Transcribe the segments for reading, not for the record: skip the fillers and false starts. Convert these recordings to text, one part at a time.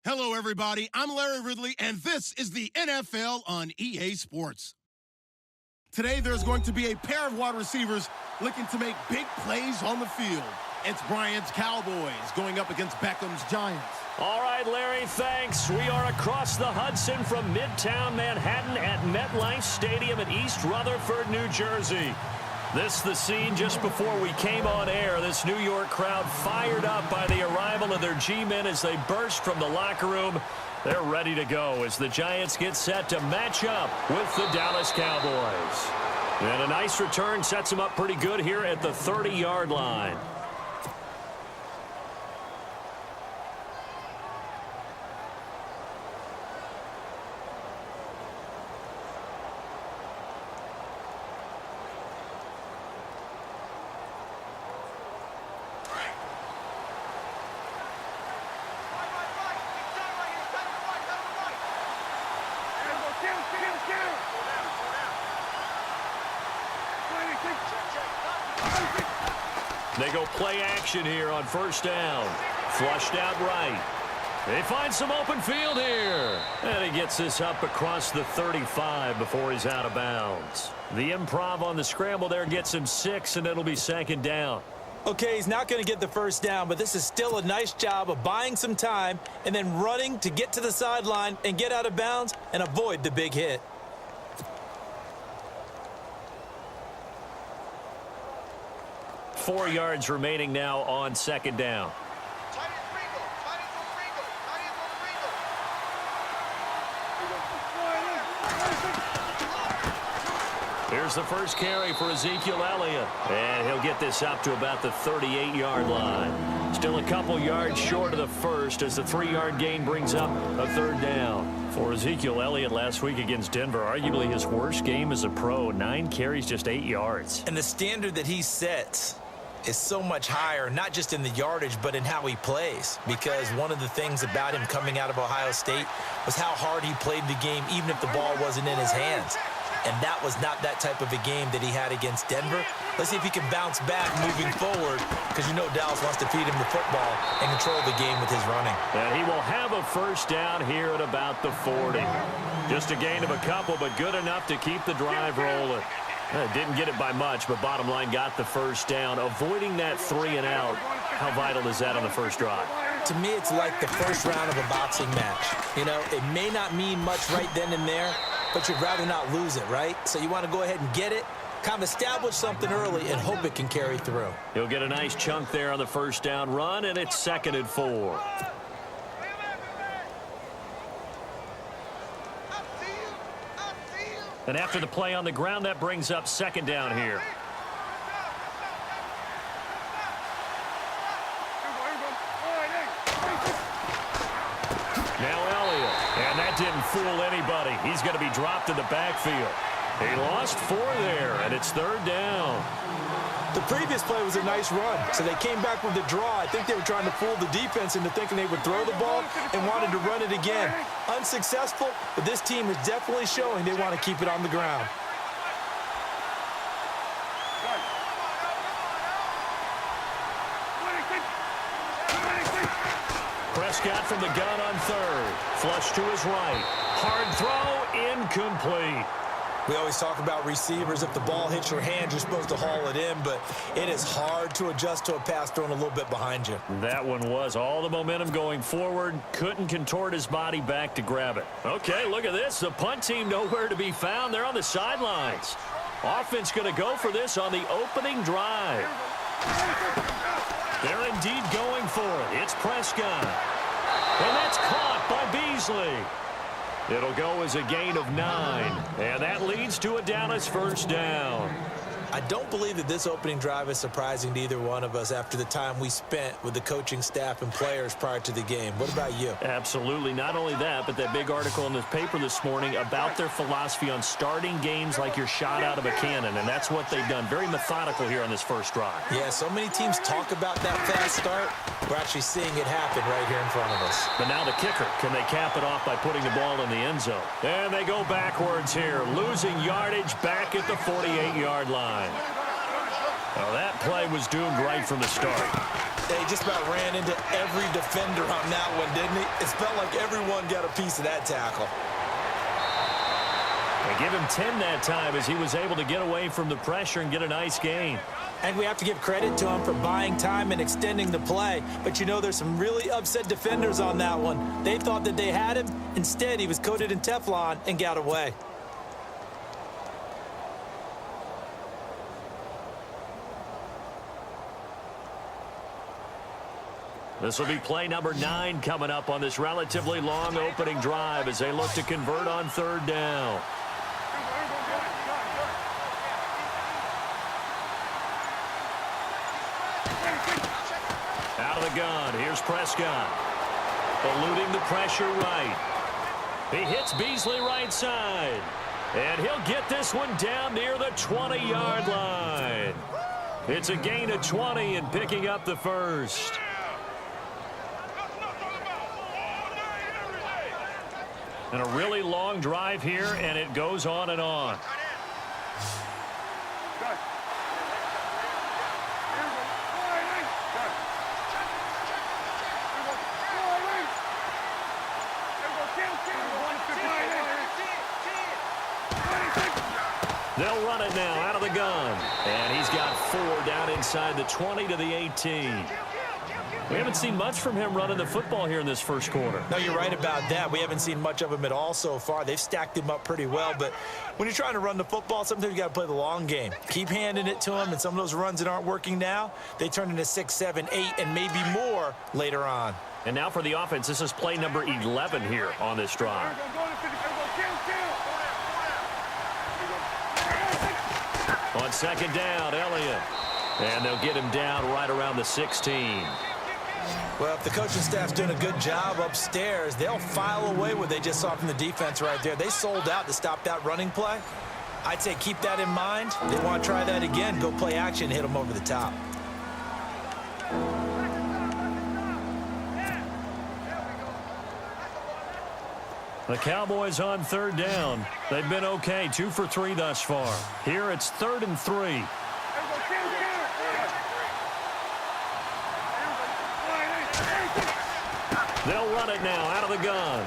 Hello, everybody. I'm Larry Ridley, and this is the NFL on EA Sports. Today, there's going to be a pair of wide receivers looking to make big plays on the field. It's Bryant's Cowboys going up against Beckham's Giants. All right, Larry, thanks. We are across the Hudson from Midtown Manhattan at MetLife Stadium in East Rutherford, New Jersey. This the scene just before we came on air. This New York crowd fired up by the arrival of their G-men as they burst from the locker room. They're ready to go as the Giants get set to match up with the Dallas Cowboys. And a nice return sets them up pretty good here at the 30-yard line. They go play action here on first down. Flushed out right. They find some open field here. And he gets this up across the 35 before he's out of bounds. The improv on the scramble there gets him 6, and it'll be second down. Okay, he's not going to get the first down, but this is still a nice job of buying some time and then running to get to the sideline and get out of bounds and avoid the big hit. Four yards remaining now on second down. Here's the first carry for Ezekiel Elliott. And he'll get this up to about the 38-yard line. Still a couple yards short of the first as the 3-yard gain brings up a third down. For Ezekiel Elliott last week against Denver, arguably his worst game as a pro. 9 carries, just 8 yards. And the standard that he sets is so much higher, not just in the yardage, but in how he plays. Because one of the things about him coming out of Ohio State was how hard he played the game, even if the ball wasn't in his hands. And that was not that type of a game that he had against Denver. Let's see if he can bounce back moving forward, because you know Dallas wants to feed him the football and control the game with his running. And he will have a first down here at about the 40. Just a gain of a couple, but good enough to keep the drive rolling. Didn't get it by much, but bottom line got the first down. Avoiding that 3 and out, how vital is that on the first drive? To me, it's like the first round of a boxing match. You know, it may not mean much right then and there, but you'd rather not lose it, right? So you want to go ahead and get it, kind of establish something early, and hope it can carry through. He'll get a nice chunk there on the first down run, and it's 2nd and 4. And after the play on the ground, that brings up 2nd down here. Now Elliott, and that didn't fool anybody. He's going to be dropped in the backfield. He lost 4 there, and it's 3rd down. The previous play was a nice run, so they came back with the draw. I think they were trying to fool the defense into thinking they would throw the ball and wanted to run it again. Unsuccessful, but this team is definitely showing they want to keep it on the ground. Prescott from the gun on 3rd. Flush to his right. Hard throw, incomplete. We always talk about receivers. If the ball hits your hand, you're supposed to haul it in, but it is hard to adjust to a pass thrown a little bit behind you. That one was all the momentum going forward. Couldn't contort his body back to grab it. Okay, look at this. The punt team nowhere to be found. They're on the sidelines. Offense going to go for this on the opening drive. They're indeed going for it. It's Prescott. And that's caught by Beasley. It'll go as a gain of 9. And that leads to a Dallas first down. I don't believe that this opening drive is surprising to either one of us after the time we spent with the coaching staff and players prior to the game. What about you? Absolutely. Not only that, but that big article in the paper this morning about their philosophy on starting games like you're shot out of a cannon, and that's what they've done. Very methodical here on this first drive. Yeah, so many teams talk about that fast start. We're actually seeing it happen right here in front of us. But now the kicker. Can they cap it off by putting the ball in the end zone? And they go backwards here, losing yardage back at the 48-yard line. Well, that play was doomed right from the start. They just about ran into every defender on that one, didn't he? It felt like everyone got a piece of that tackle. They give him 10 that time as he was able to get away from the pressure and get a nice gain. And we have to give credit to him for buying time and extending the play. But, you know, there's some really upset defenders on that one. They thought that they had him. Instead, he was coated in Teflon and got away. This will be play number 9 coming up on this relatively long opening drive as they look to convert on third down. Out of the gun, here's Prescott. Eluding the pressure right. He hits Beasley right side. And he'll get this one down near the 20-yard line. It's a gain of 20 and picking up the first. And a really long drive here, and it goes on and on. They'll run it now out of the gun. And he's got 4 down inside the 20 to the 18. We haven't seen much from him running the football here in this first quarter. No, you're right about that. We haven't seen much of him at all so far. They've stacked him up pretty well. But when you're trying to run the football, sometimes you got to play the long game. Keep handing it to him, and some of those runs that aren't working now, they turn into 6, 7, 8, and maybe more later on. And now for the offense, this is play number 11 here on this drive. On second down, Elliott. And they'll get him down right around the 16. Well, if the coaching staff's doing a good job upstairs, they'll file away what they just saw from the defense right there. They sold out to stop that running play. I'd say keep that in mind. They want to try that again, go play action, hit them over the top. The Cowboys on third down. They've been okay, 2 for 3 thus far. Here it's 3rd and 3. They'll run it now out of the gun.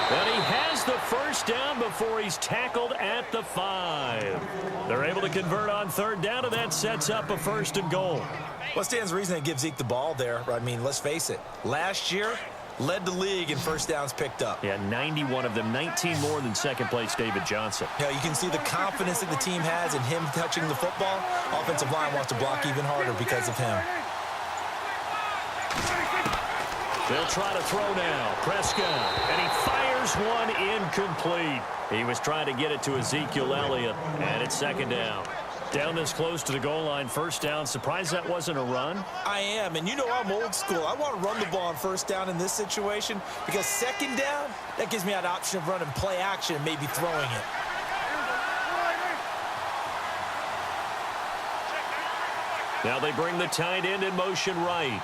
And he has the first down before he's tackled at the 5. They're able to convert on third down, and that sets up a 1st and goal. Well, stands to reason to give Zeke the ball there. I mean, let's face it. Last year, led the league in first downs picked up. Yeah, 91 of them, 19 more than second-place David Johnson. Yeah, you can see the confidence that the team has in him touching the football. Offensive line wants to block even harder because of him. They'll try to throw now. Prescott, and he fires one incomplete. He was trying to get it to Ezekiel Elliott, and it's second down. Down this close to the goal line, first down. Surprised that wasn't a run? I am, and you know I'm old school. I want to run the ball on first down in this situation because second down, that gives me that option of running play action and maybe throwing it. Now they bring the tight end in motion right.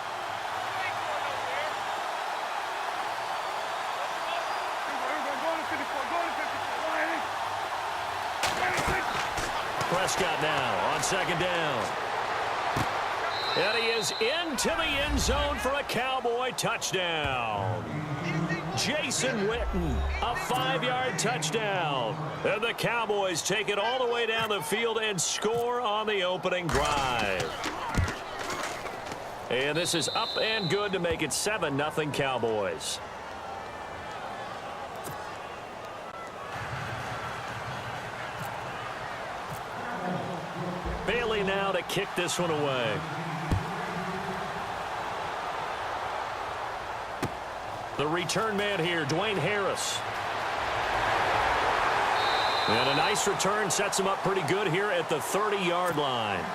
Prescott now on second down. And he is into the end zone for a Cowboy touchdown. Jason Witten, a 5-yard touchdown. And the Cowboys take it all the way down the field and score on the opening drive. And this is up and good to make it 7-0 Cowboys. Bailey now to kick this one away. The return man here, Dwayne Harris. And a nice return sets him up pretty good here at the 30-yard line.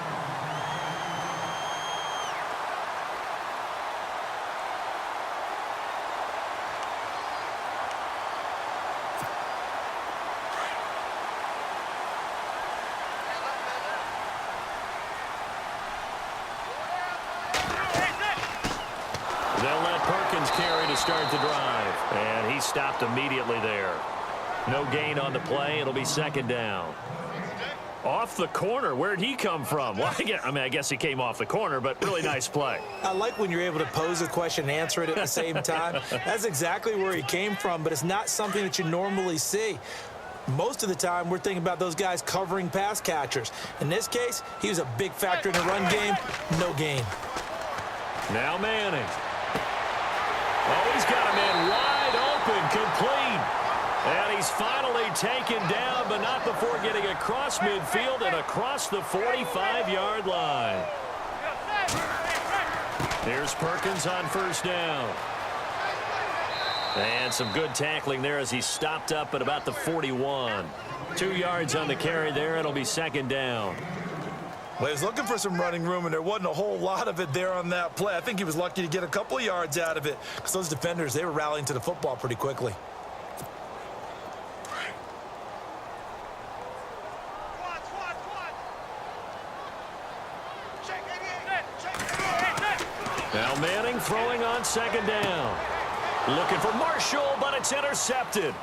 Start the drive, and he stopped immediately there. No gain on the play. It'll be second down. Off the corner. Where'd he come from? Well, I guess he came off the corner, but really nice play. I like when you're able to pose a question and answer it at the same time. That's exactly where he came from, but it's not something that you normally see. Most of the time, we're thinking about those guys covering pass catchers. In this case, he was a big factor in the run game. No gain. Now Manning. Oh, he's got a man wide open, complete. And he's finally taken down, but not before getting across midfield and across the 45-yard line. Here's Perkins on first down. And some good tackling there as he stopped up at about the 41. 2 yards on the carry there. It'll be second down. Well, he was looking for some running room, and there wasn't a whole lot of it there on that play. I think he was lucky to get a couple of yards out of it because those defenders, they were rallying to the football pretty quickly. Now Manning throwing on second down. Looking for Marshall, but it's intercepted.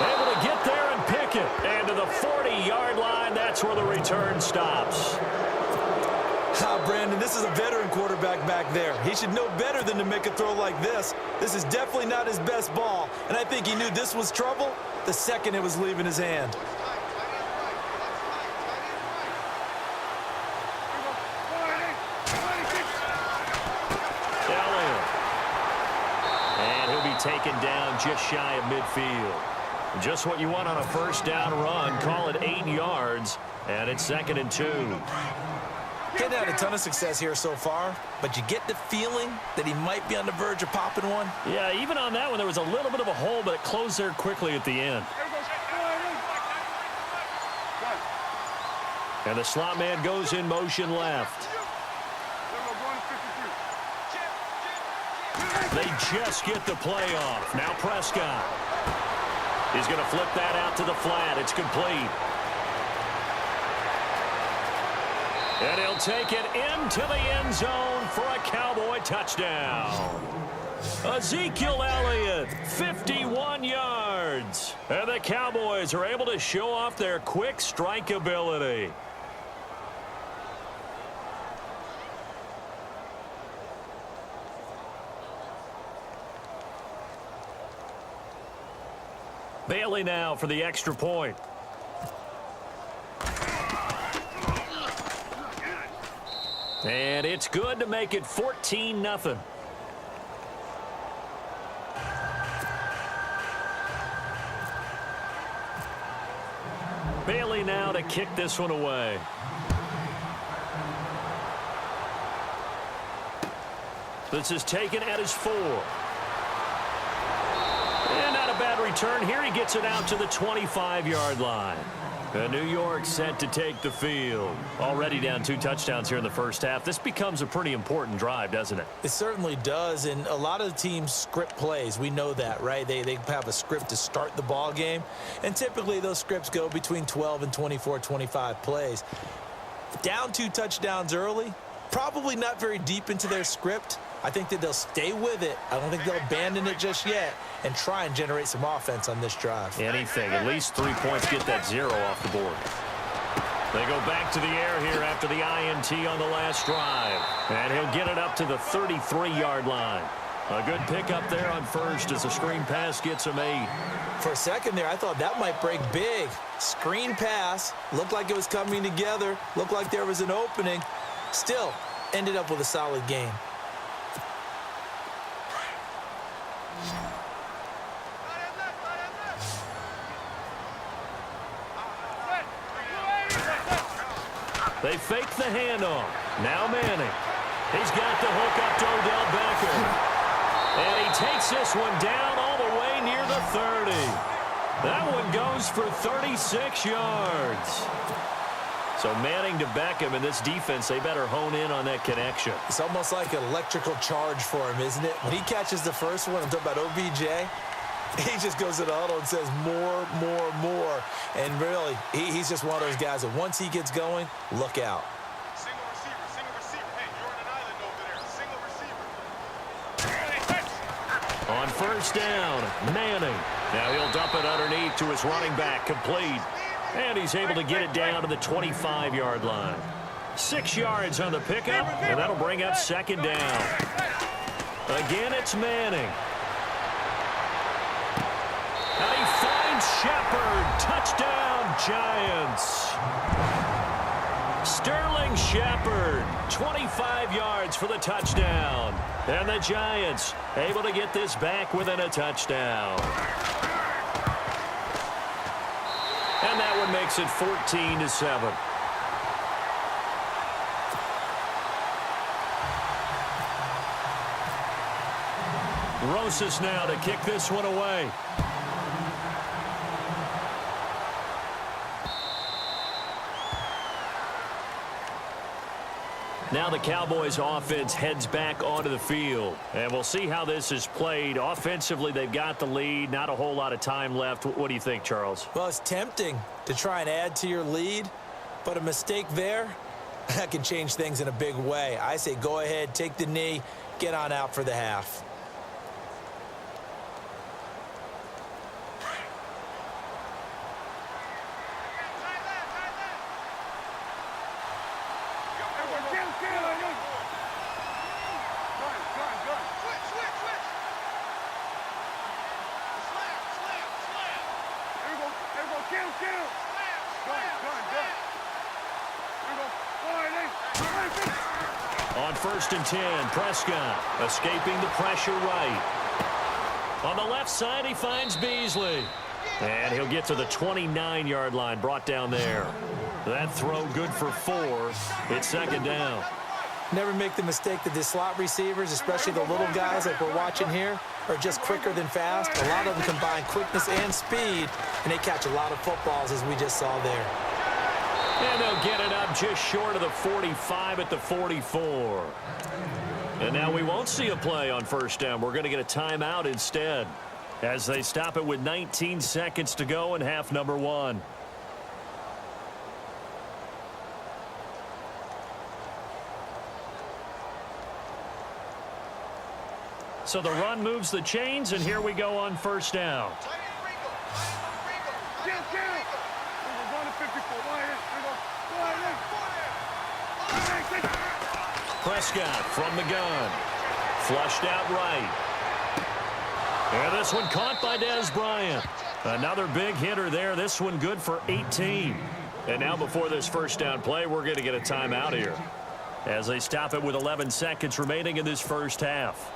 Able to get there and pick it. And to the 40-yard line, that's where the return stops. Brandon, this is a veteran quarterback back there. He should know better than to make a throw like this. This is definitely not his best ball. And I think he knew this was trouble the second it was leaving his hand. Taken down just shy of midfield. Just what you want on a first down run. Call it 8 yards, and it's 2nd and 2. Hadn't had a ton of success here so far, but you get the feeling that he might be on the verge of popping one. Yeah, even on that one, there was a little bit of a hole, but it closed there quickly at the end. And the slot man goes in motion left. They just get the play off. Now Prescott. He's going to flip that out to the flat. It's complete. And he'll take it into the end zone for a Cowboy touchdown. Ezekiel Elliott, 51 yards. And the Cowboys are able to show off their quick strike ability. Bailey now for the extra point. And it's good to make it 14-0. Bailey now to kick this one away. This is taken at his 4. And not a bad return here. He gets it out to the 25-yard line. New York set to take the field. Already down 2 touchdowns here in the first half. This becomes a pretty important drive, doesn't it? It certainly does, and a lot of the teams script plays. We know that, right? They have a script to start the ball game, and typically those scripts go between 12 and 24, 25 plays. Down 2 touchdowns early, probably not very deep into their script. I think that they'll stay with it. I don't think they'll abandon it just yet and try and generate some offense on this drive. Anything. At least 3 points. Get that 0 off the board. They go back to the air here after the INT on the last drive. And he'll get it up to the 33-yard line. A good pickup there on first as the screen pass gets him 8. For a second there, I thought that might break big. Screen pass. Looked like it was coming together. Looked like there was an opening. Still, ended up with a solid game. They fake the handoff. Now Manning. He's got the hook up to Odell Beckham. And he takes this one down all the way near the 30. That one goes for 36 yards. So Manning to Beckham, and this defense, they better hone in on that connection. It's almost like an electrical charge for him, isn't it? When he catches the first one, I'm talking about OBJ, he just goes to the huddle and says more, more, more. And really, he's just one of those guys that once he gets going, look out. Single receiver. Hey, you're on an island over there. Single receiver. On first down, Manning. Now he'll dump it underneath to his running back, complete. And he's able to get it down to the 25-yard line. 6 yards on the pickup, and that'll bring up second down. Again, it's Manning. And he finds Shepard. Touchdown, Giants. Sterling Shepard, 25 yards for the touchdown. And the Giants able to get this back within a touchdown. And that one makes it 14-7. Rosas now to kick this one away. Now the Cowboys offense heads back onto the field. And we'll see how this is played. Offensively, they've got the lead. Not a whole lot of time left. What do you think, Charles? Well, it's tempting to try and add to your lead, but a mistake there, that can change things in a big way. I say go ahead, take the knee, get on out for the half. On 1st and 10, Prescott escaping the pressure right. On the left side, he finds Beasley. And he'll get to the 29-yard line, brought down there. That throw good for 4. It's second down. Never make the mistake that the slot receivers, especially the little guys like we're watching here, are just quicker than fast. A lot of them combine quickness and speed, and they catch a lot of footballs, as we just saw there. And they'll get it up just short of the 45 at the 44. And now we won't see a play on first down. We're going to get a timeout instead as they stop it with 19 seconds to go in half number 1. So the run moves the chains, and here we go on first down. Prescott from the gun. Flushed out right. And this one caught by Dez Bryant. Another big hitter there. This one good for 18. And now before this first down play, we're going to get a timeout here as they stop it with 11 seconds remaining in this first half.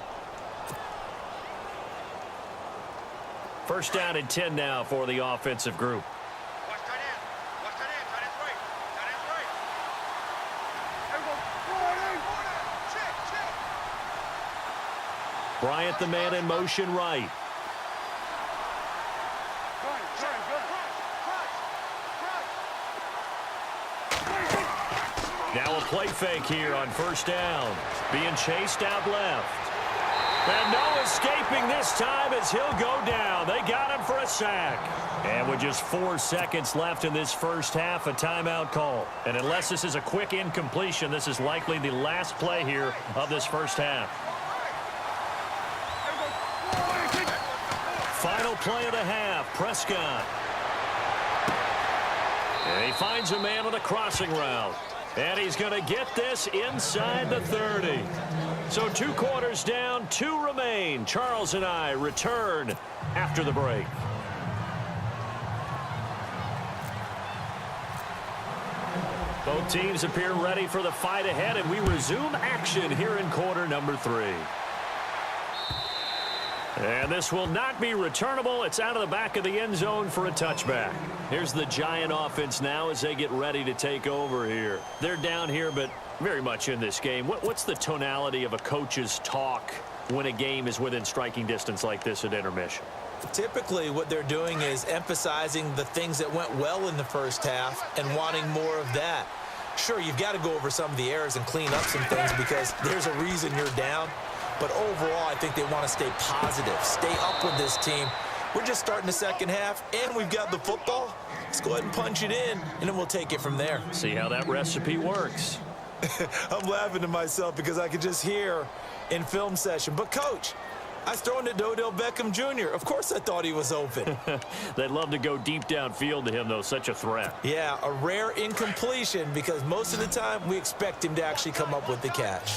First down and 10 now for the offensive group. Watch tight end. Watch tight end. Tight end's right. Tight end's right. Check. Bryant, the man in motion right. Now a play fake here on first down. Being chased out left. And no escaping this time as he'll go down. They got him for a sack. And with just 4 seconds left in this first half, a timeout call. And unless this is a quick incompletion, this is likely the last play here of this first half. Final play of the half, Prescott. And he finds a man on a crossing route. And he's going to get this inside the 30. So 2 quarters down, 2 remain. Charles and I return after the break. Both teams appear ready for the fight ahead, and we resume action here in quarter number 3. And this will not be returnable. It's out of the back of the end zone for a touchback. Here's the Giant offense now as they get ready to take over here. They're down here, but very much in this game. What's the tonality of a coach's talk when a game is within striking distance like this at intermission? Typically, what they're doing is emphasizing the things that went well in the first half and wanting more of that. Sure, you've got to go over some of the errors and clean up some things because there's a reason you're down. But overall, I think they want to stay positive, stay up with this team. We're just starting the second half, and we've got the football. Let's go ahead and punch it in, and then we'll take it from there. See how that recipe works. I'm laughing to myself because I could just hear in film session. But, Coach, I was throwing it to Odell Beckham Jr. Of course I thought he was open. They'd love to go deep downfield to him, though. Such a threat. Yeah, a rare incompletion because most of the time we expect him to actually come up with the catch.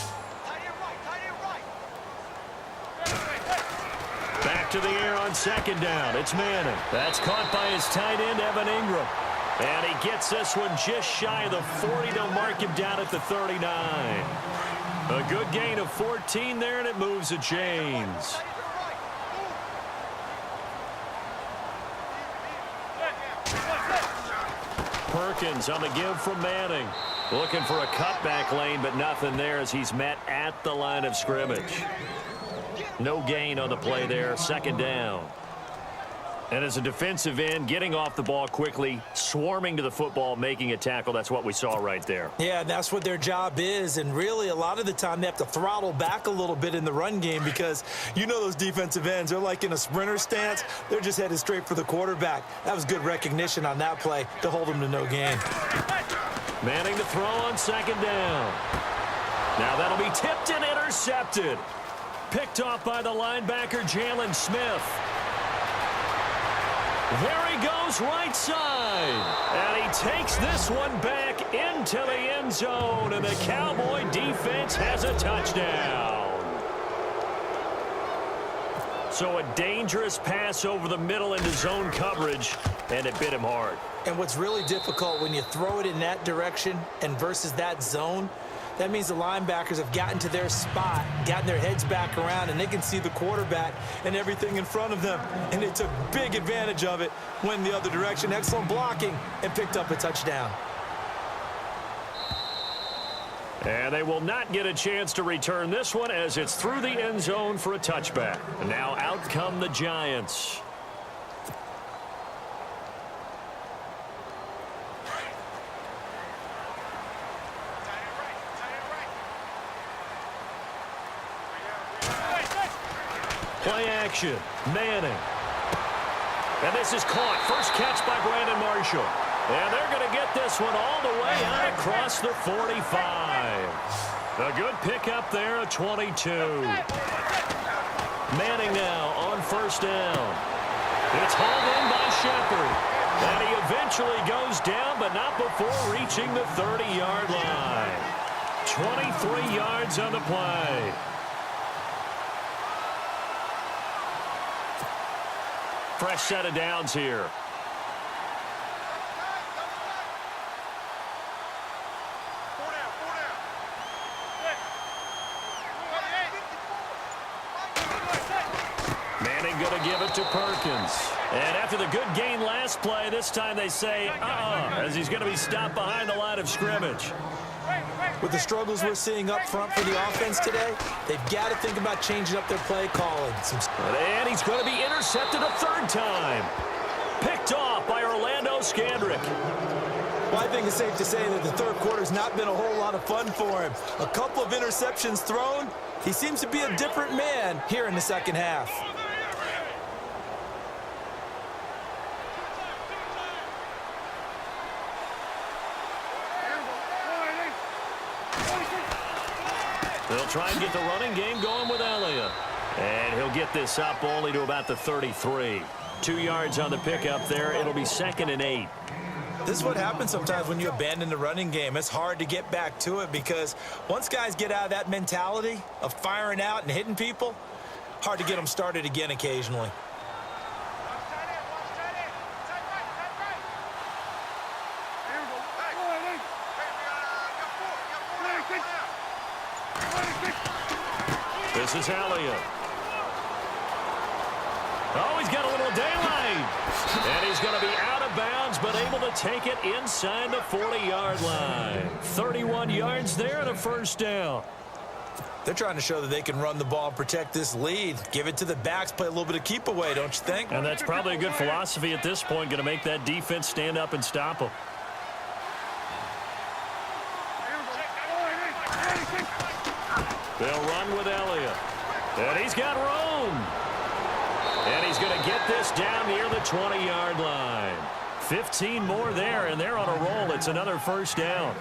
Back to the air on second down. It's Manning. That's caught by his tight end, Evan Ingram. And he gets this one just shy of the 40. They'll mark him down at the 39. A good gain of 14 there, and it moves the chains. Perkins on the give from Manning. Looking for a cutback lane, but nothing there as he's met at the line of scrimmage. No gain on the play there, second down. And as a defensive end, getting off the ball quickly, swarming to the football, making a tackle, that's what we saw right there. Yeah, that's what their job is, and really a lot of the time they have to throttle back a little bit in the run game because you know those defensive ends, they're like in a sprinter stance. They're just headed straight for the quarterback. That was good recognition on that play to hold them to no gain. Manning to throw on second down. Now that'll be tipped and intercepted. Picked off by the linebacker, Jalen Smith. There he goes right side. And he takes this one back into the end zone. And the Cowboy defense has a touchdown. So a dangerous pass over the middle into zone coverage. And it bit him hard. And what's really difficult when you throw it in that direction and versus that zone, that means the linebackers have gotten to their spot, gotten their heads back around, and they can see the quarterback and everything in front of them. And they took big advantage of it, went the other direction, excellent blocking, and picked up a touchdown. And they will not get a chance to return this one as it's through the end zone for a touchback. And now out come the Giants. Play action. Manning. And this is caught. First catch by Brandon Marshall. And they're going to get this one all the way out across the 45. A good pickup there at 22. Manning now on first down. It's hauled in by Shepard. And he eventually goes down, but not before reaching the 30-yard line. 23 yards on the play. Fresh set of downs here. Manning going to give it to Perkins. And after the good gain last play, this time they say, as he's going to be stopped behind the line of scrimmage. With the struggles we're seeing up front for the offense today, they've got to think about changing up their play calling. And he's going to be intercepted a third time. Picked off by Orlando Scandrick. Well, I think it's safe to say that the third quarter's not been a whole lot of fun for him. A couple of interceptions thrown. He seems to be a different man here in the second half. They'll try and get the running game going with Elliott. And he'll get this up only to about the 33. 2 yards on the pickup there. It'll be 2nd and 8. This is what happens sometimes when you abandon the running game. It's hard to get back to it because once guys get out of that mentality of firing out and hitting people, hard to get them started again occasionally. This is Elliott. Oh, he's got a little daylight. And he's going to be out of bounds, but able to take it inside the 40-yard line. 31 yards there and a first down. They're trying to show that they can run the ball and protect this lead. Give it to the backs, play a little bit of keep away, don't you think? And that's probably a good philosophy at this point, going to make that defense stand up and stop them. They'll run with Elliott. And he's got room. And he's going to get this down near the 20-yard line. 15 more there, and they're on a roll. It's another first down.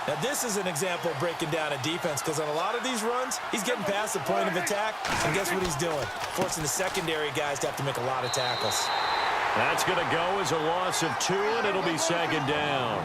Now, this is an example of breaking down a defense because on a lot of these runs, he's getting past the point of attack, and guess what he's doing? Forcing the secondary guys to have to make a lot of tackles. That's going to go as a loss of 2, and it'll be second down.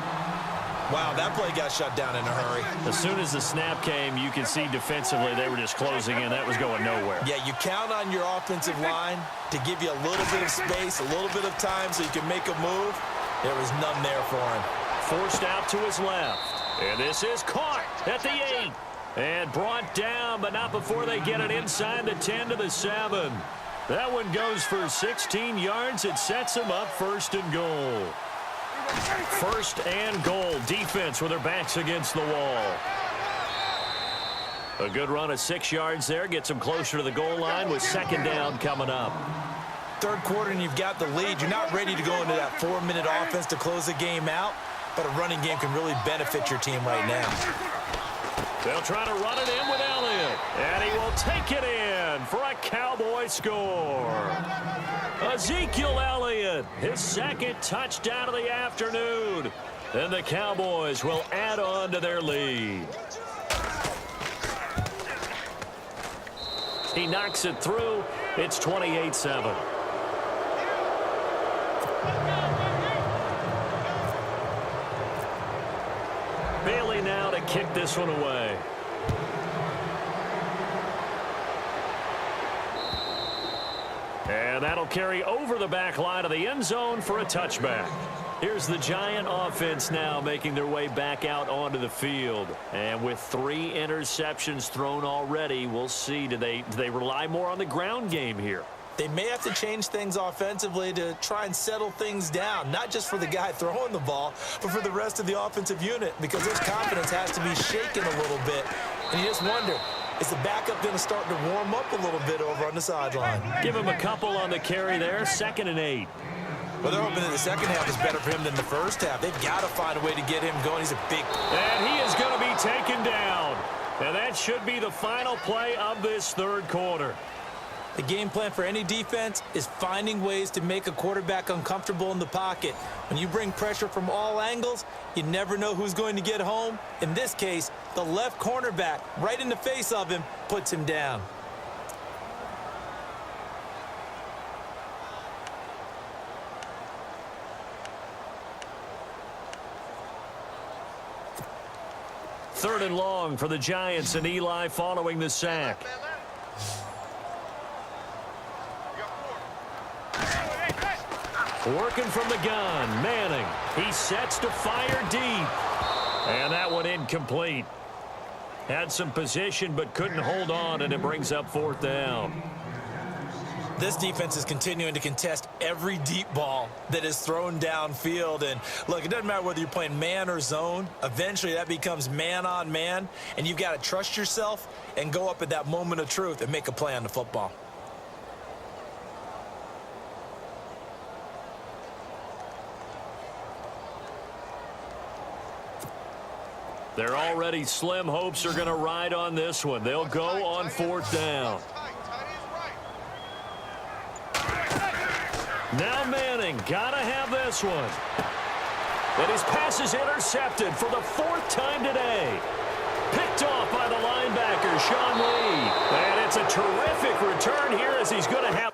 Wow, that play got shut down in a hurry. As soon as the snap came, you can see defensively they were just closing in. That was going nowhere. Yeah, you count on your offensive line to give you a little bit of space, a little bit of time so you can make a move. There was none there for him. Forced out to his left. And this is caught at the 8. And brought down, but not before they get it inside the 10 to the 7. That one goes for 16 yards. It sets them up 1st and goal. 1st and goal. Defense with their backs against the wall. A good run of 6 yards there. Gets them closer to the goal line with 2nd down coming up. 3rd quarter and you've got the lead. You're not ready to go into that 4-minute offense to close the game out. But a running game can really benefit your team right now. They'll try to run it in with Elliott. And he will take it in for a Cowboy score. Ezekiel Elliott, his 2nd touchdown of the afternoon. And the Cowboys will add on to their lead. He knocks it through. It's 28-7. Bailey now to kick this one away. And that'll carry over the back line of the end zone for a touchback. Here's the Giant offense now making their way back out onto the field. And with 3 interceptions thrown already, we'll see. Do they rely more on the ground game here? They may have to change things offensively to try and settle things down, not just for the guy throwing the ball, but for the rest of the offensive unit, because his confidence has to be shaken a little bit. And you just wonder, is the backup going to start to warm up a little bit over on the sideline? Give him a couple on the carry there, 2nd and 8. Well, they're hoping that the second half is better for him than the first half. They've got to find a way to get him going. He's a big... And he is going to be taken down. And that should be the final play of this 3rd quarter. The game plan for any defense is finding ways to make a quarterback uncomfortable in the pocket. When you bring pressure from all angles, you never know who's going to get home. In this case, the left cornerback, right in the face of him, puts him down. Third and long for the Giants and Eli following the sack. Working from the gun, Manning. He sets to fire deep. And that one incomplete. Had some position but couldn't hold on, and it brings up 4th down. This defense is continuing to contest every deep ball that is thrown downfield. And look, it doesn't matter whether you're playing man or zone. Eventually that becomes man on man, and you've got to trust yourself and go up at that moment of truth and make a play on the football. Their already slim hopes are going to ride on this one. They'll go on 4th down. Now Manning, gotta have this one. And his pass is intercepted for the 4th time today. Picked off by the linebacker, Sean Lee. And it's a terrific return here as he's going to have